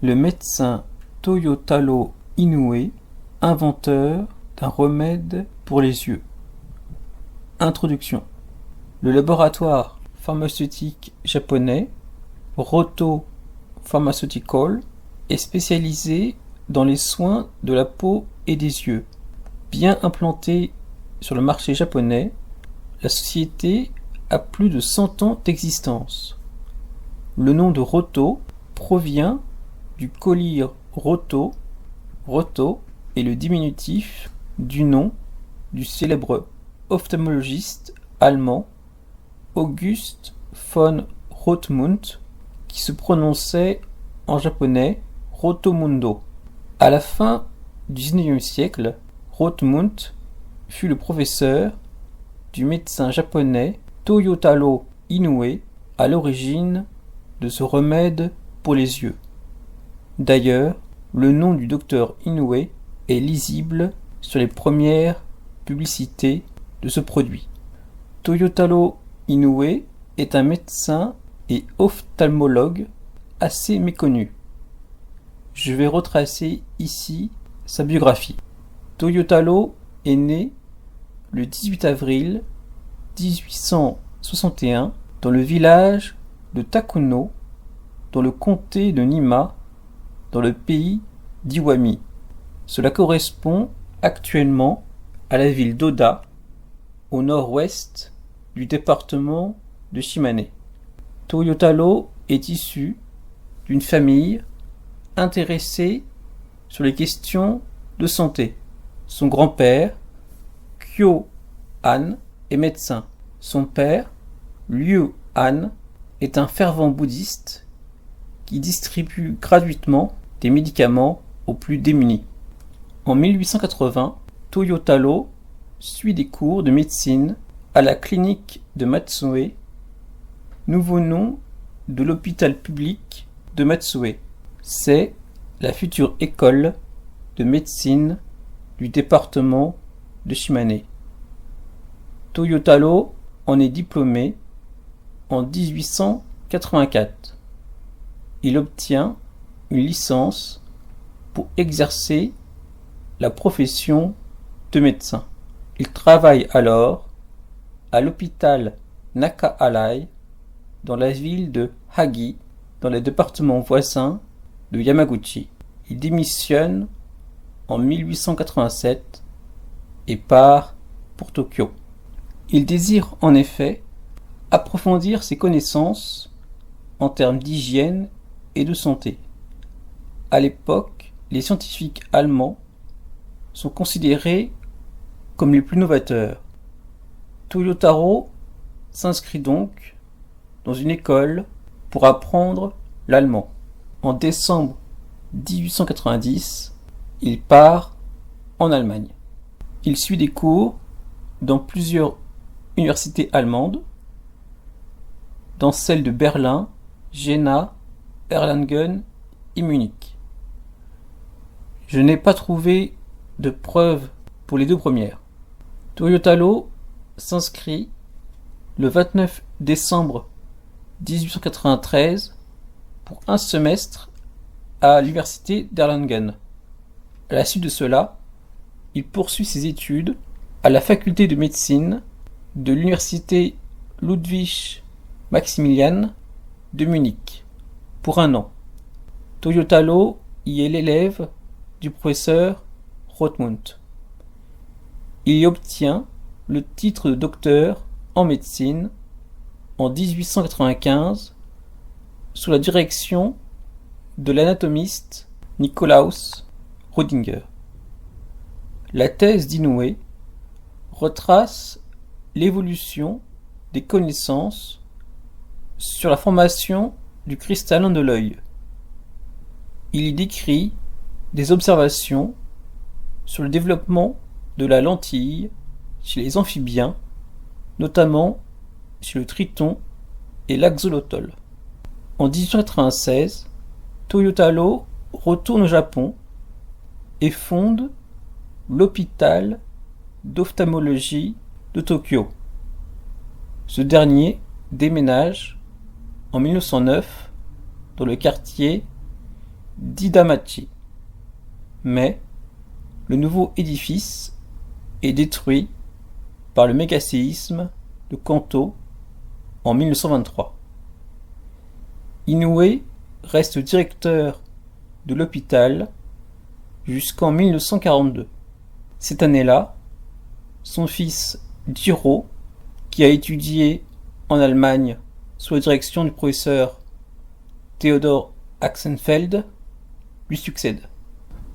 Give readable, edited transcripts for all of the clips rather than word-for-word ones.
Le médecin Toyotaro Inoue, inventeur d'un remède pour les yeux. Introduction. Le laboratoire pharmaceutique japonais Roto Pharmaceutical est spécialisé dans les soins de la peau et des yeux. Bien implantée sur le marché japonais, la société a plus de 100 ans d'existence. Le nom de Roto provient du collyre Roto. Roto est le diminutif du nom du célèbre ophtalmologiste allemand August von Rothmund, qui se prononçait en japonais Rotomundo. À la fin du XIXe siècle, Rothmund fut le professeur du médecin japonais Toyotaro Inoue, à l'origine de ce remède pour les yeux. D'ailleurs, le nom du docteur Inoue est lisible sur les premières publicités de ce produit. Toyotaro Inoue est un médecin et ophtalmologue assez méconnu. Je vais retracer ici sa biographie. Toyotaro est né le 18 avril 1861 dans le village de Takuno, dans le comté de Nima, dans le pays d'Iwami. Cela correspond actuellement à la ville d'Oda, au nord-ouest du département de Shimane. Toyotaro est issu d'une famille intéressée sur les questions de santé. Son grand-père, Kyo-an, est médecin. Son père, Ryu-an, est un fervent bouddhiste qui distribue gratuitement des médicaments aux plus démunis. En 1880, Toyotaro suit des cours de médecine à la clinique de Matsue, nouveau nom de l'hôpital public de Matsue. C'est la future école de médecine du département de Shimane. Toyotaro en est diplômé en 1884. Il obtient une licence pour exercer la profession de médecin. Il travaille alors à l'hôpital Naka-Alai dans la ville de Hagi, dans le département voisin de Yamaguchi. Il démissionne en 1887 et part pour Tokyo. Il désire en effet approfondir ses connaissances en termes d'hygiène et de santé. À l'époque, les scientifiques allemands sont considérés comme les plus novateurs. Toyotaro s'inscrit donc dans une école pour apprendre l'allemand. En décembre 1890, il part en Allemagne. Il suit des cours dans plusieurs universités allemandes, dans celles de Berlin, Jena, Erlangen et Munich. Je n'ai pas trouvé de preuves pour les deux premières. Toyotaro s'inscrit le 29 décembre 1893 pour un semestre à l'université d'Erlangen. À la suite de cela, il poursuit ses études à la faculté de médecine de l'université Ludwig Maximilian de Munich pour un an. Toyotaro y est l'élève du professeur Rothmund. Il y obtient le titre de docteur en médecine en 1895 sous la direction de l'anatomiste Nikolaus Rödinger. La thèse d'Inoue retrace l'évolution des connaissances sur la formation du cristallin de l'œil. Il y décrit des observations sur le développement de la lentille chez les amphibiens, notamment chez le triton et l'axolotl. En 1896, Toyotaro retourne au Japon et fonde l'hôpital d'ophtalmologie de Tokyo. Ce dernier déménage en 1909 dans le quartier d'Hidamachi. Mais le nouveau édifice est détruit par le méga-séisme de Kanto en 1923. Inoue reste directeur de l'hôpital jusqu'en 1942. Cette année-là, son fils Jiro, qui a étudié en Allemagne sous la direction du professeur Theodor Axenfeld, lui succède.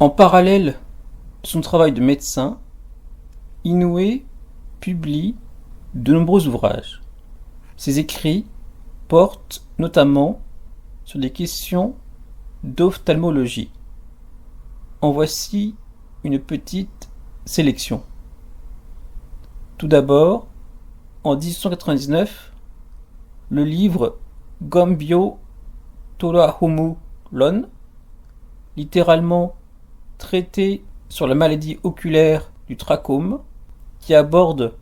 En parallèle de son travail de médecin, Inoue publie de nombreux ouvrages. Ses écrits portent notamment sur des questions d'ophtalmologie. En voici une petite sélection. Tout d'abord, en 1899, le livre Gombyo Torahomu Lon, littéralement traité sur la maladie oculaire du trachome, qui aborde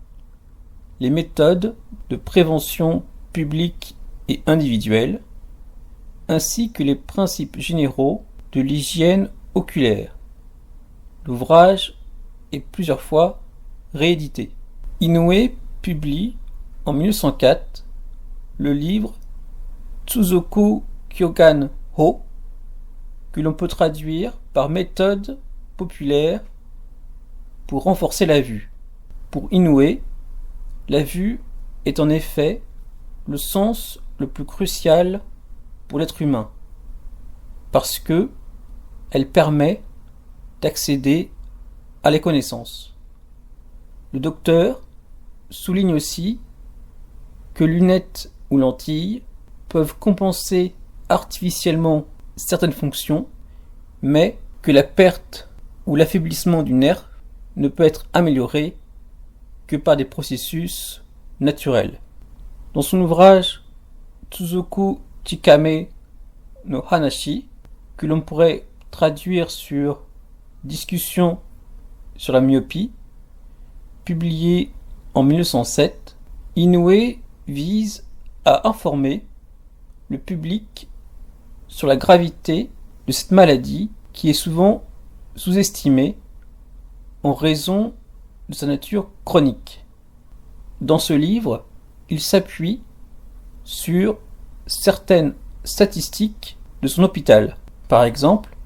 les méthodes de prévention publique et individuelle, ainsi que les principes généraux de l'hygiène oculaire. L'ouvrage est plusieurs fois réédité. Inoue publie en 1904 le livre Tsuzoku Kyogan Ho, que l'on peut traduire par méthode populaire pour renforcer la vue. Pour Inoue, la vue est en effet le sens le plus crucial pour l'être humain, parce que elle permet d'accéder à les connaissances. Le docteur souligne aussi que lunettes ou lentilles peuvent compenser artificiellement certaines fonctions, mais que la perte ou l'affaiblissement du nerf ne peut être amélioré que par des processus naturels. Dans son ouvrage Tsuzoku Chikame no Hanashi, que l'on pourrait traduire sur Discussion sur la myopie, publié en 1907, Inoue vise à informer le public sur la gravité de cette maladie qui est souvent sous-estimée en raison de sa nature chronique. Dans ce livre, il s'appuie sur certaines statistiques de son hôpital. Par exemple,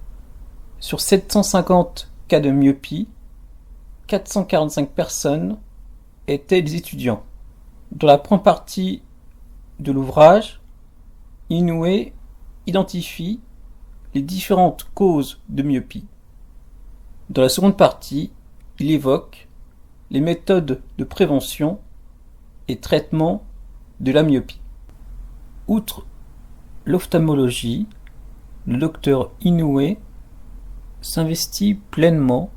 sur 750 cas de myopie, 445 personnes étaient des étudiants. Dans la première partie de l'ouvrage, Inoue identifie les différentes causes de myopie. Dans la seconde partie, il évoque les méthodes de prévention et traitement de la myopie. Outre l'ophtalmologie, le docteur Inoue s'investit pleinement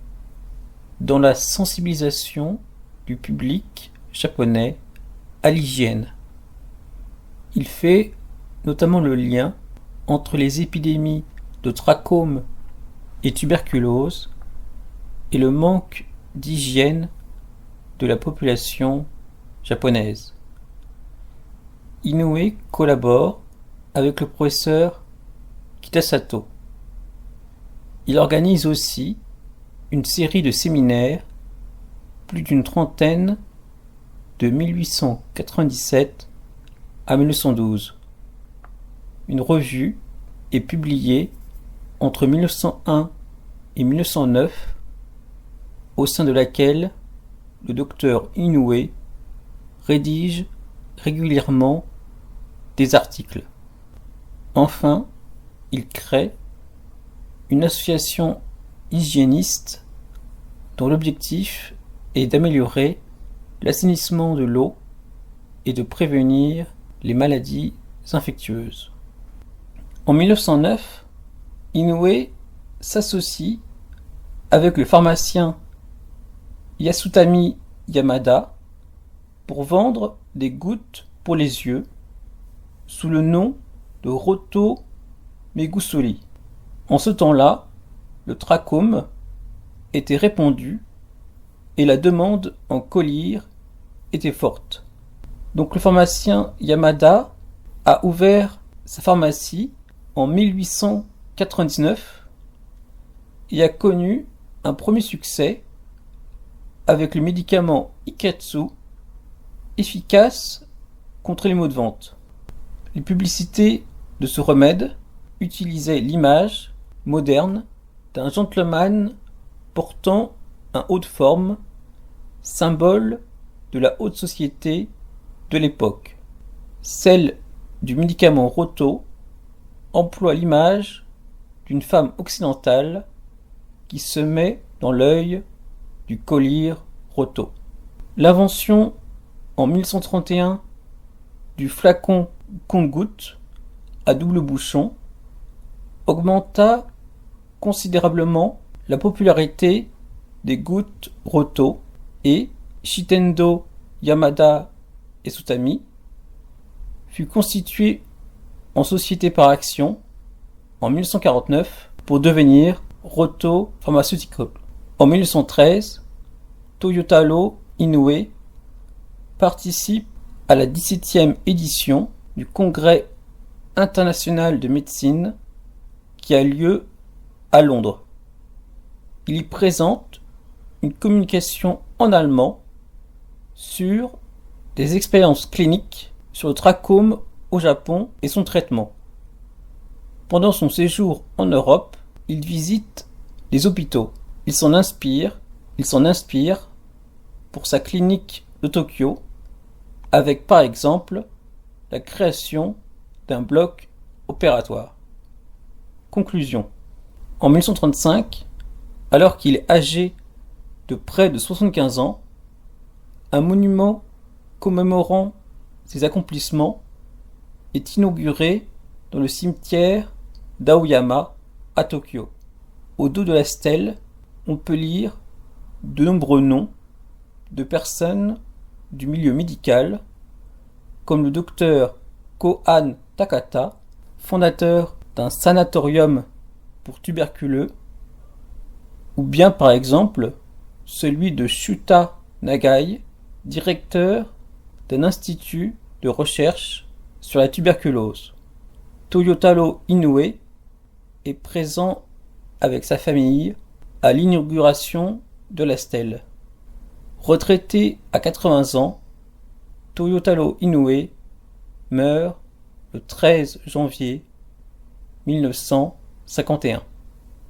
dans la sensibilisation du public japonais à l'hygiène. Il fait notamment le lien entre les épidémies de trachome et tuberculose et le manque d'hygiène de la population japonaise. Inoue collabore avec le professeur Kitasato. Il organise aussi une série de séminaires, plus d'une trentaine, de 1897 à 1912. Une revue est publiée entre 1901 et 1909, au sein de laquelle le docteur Inoue rédige régulièrement des articles. Enfin, il crée une association hygiéniste dont l'objectif est d'améliorer l'assainissement de l'eau et de prévenir les maladies infectieuses. En 1909, Inoue s'associe avec le pharmacien Yasutami Yamada pour vendre des gouttes pour les yeux sous le nom de Roto Megusori. En ce temps-là, le trachome était répandu et la demande en collyre était forte. Donc le pharmacien Yamada a ouvert sa pharmacie en 1899 1999 et a connu un premier succès avec le médicament Ikatsu, efficace contre les maux de ventre. Les publicités de ce remède utilisaient l'image moderne d'un gentleman portant un haut de forme, symbole de la haute société de l'époque. Celle du médicament Roto emploie l'image d'une femme occidentale qui se met dans l'œil du collyre Roto. L'invention en 1131 du flacon compte-gouttes à double bouchon augmenta considérablement la popularité des gouttes Roto et Shitendo Yamada et Sutami fut constitué en société par action en 1949 pour devenir Roto Pharmaceutical. En 1913, Toyotaro Inoue participe à la 17e édition du Congrès international de médecine qui a lieu à Londres. Il y présente une communication en allemand sur des expériences cliniques sur le trachome au Japon et son traitement. Pendant son séjour en Europe, il visite les hôpitaux. Il s'en inspire pour sa clinique de Tokyo, avec par exemple la création d'un bloc opératoire. Conclusion. En 1935, alors qu'il est âgé de près de 75 ans, un monument commémorant ses accomplissements est inauguré dans le cimetière d'Aoyama à Tokyo. Au dos de la stèle, on peut lire de nombreux noms de personnes du milieu médical, comme le docteur Kohan Takata, fondateur d'un sanatorium pour tuberculeux, ou bien par exemple celui de Shuta Nagai, directeur d'un institut de recherche sur la tuberculose. Toyotaro Inoue est présent avec sa famille à l'inauguration de la stèle. Retraité à 80 ans, Toyotaro Inoue meurt le 13 janvier 1951.